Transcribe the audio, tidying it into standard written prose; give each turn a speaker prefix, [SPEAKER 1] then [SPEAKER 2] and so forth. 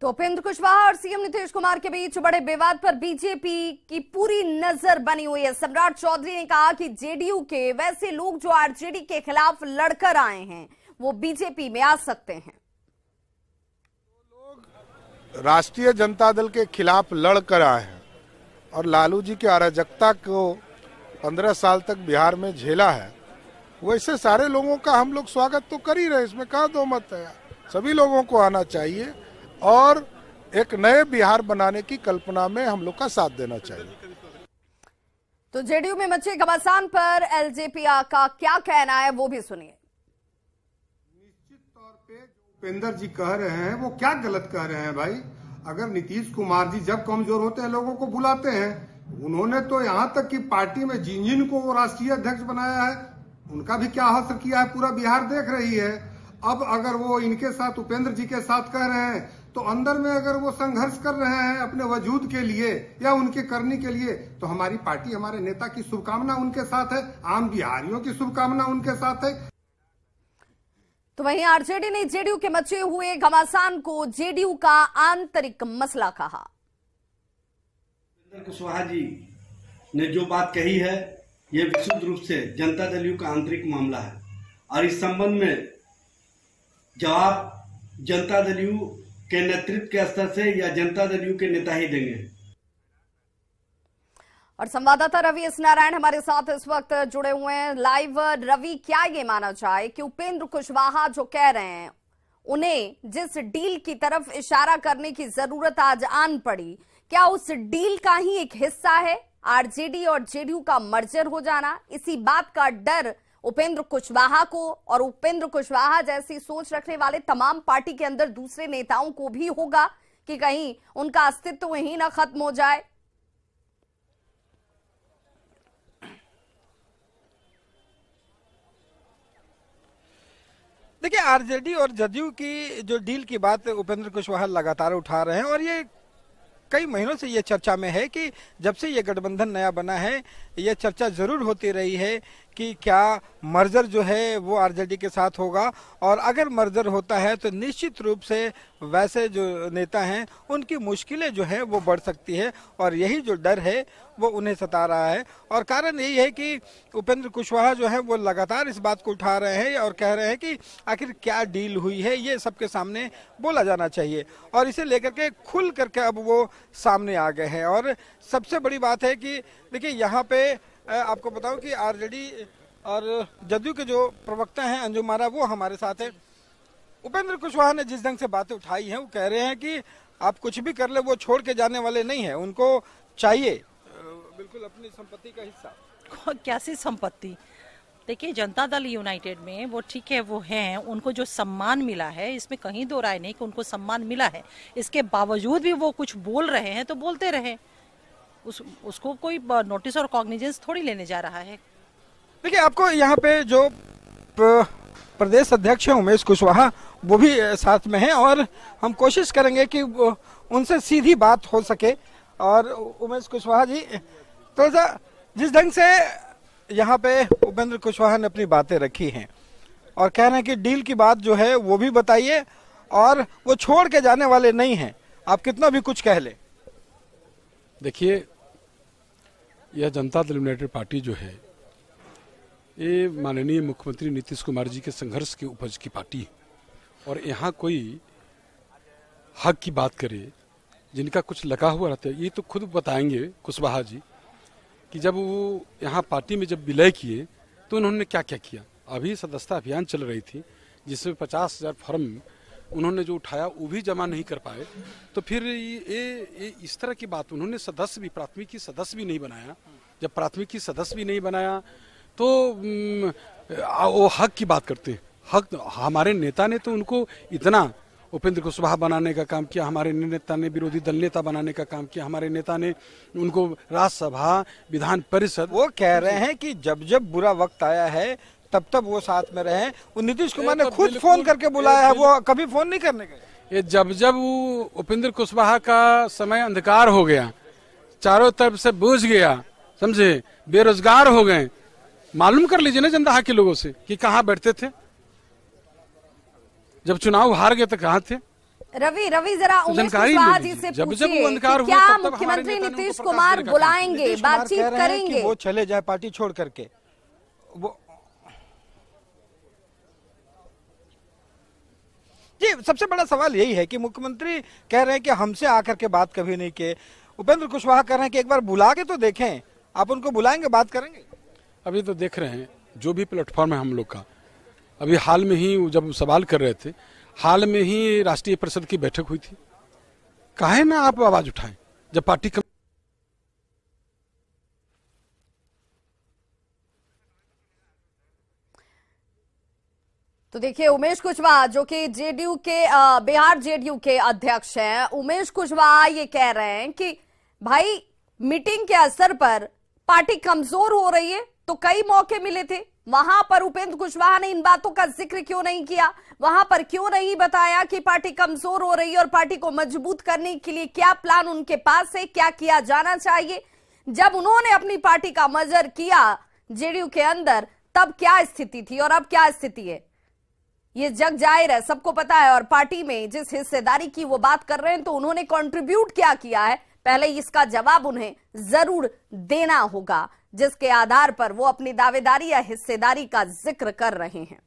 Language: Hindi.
[SPEAKER 1] तो उपेंद्र कुशवाहा और सीएम नीतीश कुमार के बीच बड़े विवाद पर बीजेपी की पूरी नजर बनी हुई है। सम्राट चौधरी ने कहा कि जेडीयू के वैसे लोग जो आरजेडी के खिलाफ लड़कर आए हैं वो बीजेपी में आ सकते हैं।
[SPEAKER 2] लोग राष्ट्रीय जनता दल के खिलाफ लड़कर आए हैं और लालू जी की अराजकता को 15 साल तक बिहार में झेला है, वैसे सारे लोगों का हम लोग स्वागत तो कर ही रहे, इसमें कहाँ दो मत है। सभी लोगों को आना चाहिए और एक नए बिहार बनाने की कल्पना में हम लोग का साथ देना चाहिए।
[SPEAKER 1] तो जेडीयू में मचे घमासान पर एलजेपी का क्या कहना है वो भी सुनिए।
[SPEAKER 3] निश्चित तौर पे उपेंद्र जी कह रहे हैं वो क्या गलत कह रहे हैं भाई। अगर नीतीश कुमार जी जब कमजोर होते हैं लोगों को बुलाते हैं, उन्होंने तो यहाँ तक कि पार्टी में जिन को राष्ट्रीय अध्यक्ष बनाया है उनका भी क्या हासिल किया है पूरा बिहार देख रही है। अब अगर वो इनके साथ उपेंद्र जी के साथ कह रहे हैं तो अंदर में अगर वो संघर्ष कर रहे हैं अपने वजूद के लिए या उनके करने के लिए, तो हमारी पार्टी हमारे नेता की शुभकामना उनके साथ है, आम बिहारियों की शुभकामना उनके साथ है।
[SPEAKER 1] तो वहीं आरजेडी ने जेडीयू के मचे हुए घमासान को जेडीयू का आंतरिक मसला कहा।
[SPEAKER 4] उपेंद्र कुशवाहा जी ने जो बात कही है ये विशुद्ध रूप से जनता दल का आंतरिक मामला है और इस संबंध में जवाब जनता दल के नेतृत्व के स्तर से या जनता दल के नेता ही देंगे।
[SPEAKER 1] और संवाददाता रवि एस नारायण हमारे साथ इस वक्त जुड़े हुए हैं लाइव। रवि, क्या ये माना जाए कि उपेंद्र कुशवाहा जो कह रहे हैं उन्हें जिस डील की तरफ इशारा करने की जरूरत आज आन पड़ी, क्या उस डील का ही एक हिस्सा है आरजेडी और जेडीयू का मर्जर हो जाना? इसी बात का डर उपेंद्र कुशवाहा को और उपेंद्र कुशवाहा जैसी सोच रखने वाले तमाम पार्टी के अंदर दूसरे नेताओं को भी होगा कि कहीं उनका अस्तित्व ही ना खत्म हो जाए।
[SPEAKER 5] देखिए, आरजेडी और जदयू की जो डील की बात उपेंद्र कुशवाहा लगातार उठा रहे हैं और ये कई महीनों से ये चर्चा में है कि जब से ये गठबंधन नया बना है ये चर्चा जरूर होती रही है कि क्या मर्जर जो है वो आरजेडी के साथ होगा, और अगर मर्जर होता है तो निश्चित रूप से वैसे जो नेता हैं उनकी मुश्किलें जो है वो बढ़ सकती है और यही जो डर है वो उन्हें सता रहा है। और कारण यही है कि उपेंद्र कुशवाहा जो है वो लगातार इस बात को उठा रहे हैं और कह रहे हैं कि आखिर क्या डील हुई है ये सबके सामने बोला जाना चाहिए, और इसे लेकर के खुल करके अब वो सामने आ गए हैं। और सबसे बड़ी बात है कि देखिए यहाँ पे आपको बताऊं कि आरजेडी और जदयू के जो प्रवक्ता हैं अंजुम आरा वो हमारे साथ है। उपेंद्र कुशवाहा ने जिस ढंग से बातें उठाई हैं वो कह रहे हैं कि आप कुछ भी कर ले वो छोड़ के जाने वाले नहीं है, उनको चाहिए बिल्कुल अपनी संपत्ति का हिस्सा।
[SPEAKER 6] कैसी संपत्ति? देखिए, जनता दल यूनाइटेड में वो ठीक है, वो हैं, उनको जो सम्मान मिला है इसमें कहीं दो राय नहीं कि उनको सम्मान मिला है, इसके बावजूद भी वो कुछ बोल रहे हैं तो बोलते रहे, उसको कोई नोटिस और कॉग्निजेंस थोड़ी लेने जा रहा है।
[SPEAKER 5] देखिए, आपको यहाँ पे जो प्रदेश अध्यक्ष है उमेश कुशवाहा वो भी साथ में हैं और हम कोशिश करेंगे कि उनसे सीधी बात हो सके। और उमेश कुशवाहा जी, तो जिस ढंग से यहाँ पे उपेंद्र कुशवाहा ने अपनी बातें रखी हैं और कह रहे हैं कि डील की बात जो है वो भी बताइए और वो छोड़ के जाने वाले नहीं हैं, आप कितना भी कुछ कह ले।
[SPEAKER 7] देखिए, यह जनता दल यूनाइटेड पार्टी जो है ये माननीय मुख्यमंत्री नीतीश कुमार जी के संघर्ष के उपज की पार्टी है और यहाँ कोई हक की बात करे जिनका कुछ लगा हुआ रहता है, ये तो खुद बताएंगे कुशवाहा जी कि जब वो यहाँ पार्टी में जब विलय किए तो उन्होंने क्या क्या किया। अभी सदस्यता अभियान चल रही थी जिसमें 50,000 फॉर्म उन्होंने जो उठाया वो भी जमा नहीं कर पाए, तो फिर ये इस तरह की बात, उन्होंने सदस्य भी, प्राथमिकी सदस्य भी नहीं बनाया। जब प्राथमिकी सदस्य भी नहीं बनाया तो वो हक की बात करते हैं। हक हमारे नेता ने तो उनको इतना उपेंद्र कुशवाहा बनाने का काम किया, हमारे नेता ने विरोधी दल नेता बनाने का काम किया, हमारे नेता ने उनको राज्यसभा विधान परिषद।
[SPEAKER 5] वो कह रहे हैं कि जब जब बुरा वक्त आया है तब तब वो साथ में रहे। वो नीतीश कुमार ने खुद फोन करके बुलाया है, वो कभी फोन नहीं करने गए।
[SPEAKER 7] ये जब जब वो उपेंद्र कुशवाहा का समय अंधकार हो गया, चारों तरफ से बूझ गया, समझे, बेरोजगार हो गए, मालूम कर लीजिए ना जनता के लोगों से कि कहाँ बैठते थे, जब चुनाव हार गए तो कहाँ थे।
[SPEAKER 1] रवि जरा उमेश कुशवाहा जी से पूछिए कि क्या मुख्यमंत्री नीतीश कुमार बुलाएंगे, बातचीत करेंगे?
[SPEAKER 5] वो चले जाए पार्टी छोड़ करके। वो जी सबसे बड़ा सवाल यही है कि मुख्यमंत्री कह रहे हैं कि हमसे आकर के बात कभी नहीं किए। उपेंद्र कुशवाहा कह रहे हैं कि एक बार बुला के तो देखें। आप उनको बुलाएंगे, बात करेंगे?
[SPEAKER 7] अभी तो देख रहे हैं जो भी प्लेटफॉर्म है हम लोग का। अभी हाल में ही जब सवाल कर रहे थे, हाल में ही राष्ट्रीय परिषद की बैठक हुई थी। काहे ना आप आवाज उठाएं जब पार्टी
[SPEAKER 1] तो देखिए उमेश कुशवाहा जो कि जेडीयू के बिहार जेडीयू के अध्यक्ष हैं, उमेश कुशवाहा ये कह रहे हैं कि भाई मीटिंग के असर पर पार्टी कमजोर हो रही है, तो कई मौके मिले थे, वहां पर उपेंद्र कुशवाहा ने इन बातों का जिक्र क्यों नहीं किया? वहां पर क्यों नहीं बताया कि पार्टी कमजोर हो रही है और पार्टी को मजबूत करने के लिए क्या प्लान उनके पास है, क्या किया जाना चाहिए? जब उन्होंने अपनी पार्टी का मर्जर किया जेडीयू के अंदर, तब क्या स्थिति थी और अब क्या स्थिति है, ये जग जाहिर है, सबको पता है। और पार्टी में जिस हिस्सेदारी की वो बात कर रहे हैं, तो उन्होंने कंट्रीब्यूट क्या किया है, पहले इसका जवाब उन्हें जरूर देना होगा, जिसके आधार पर वो अपनी दावेदारी या हिस्सेदारी का जिक्र कर रहे हैं।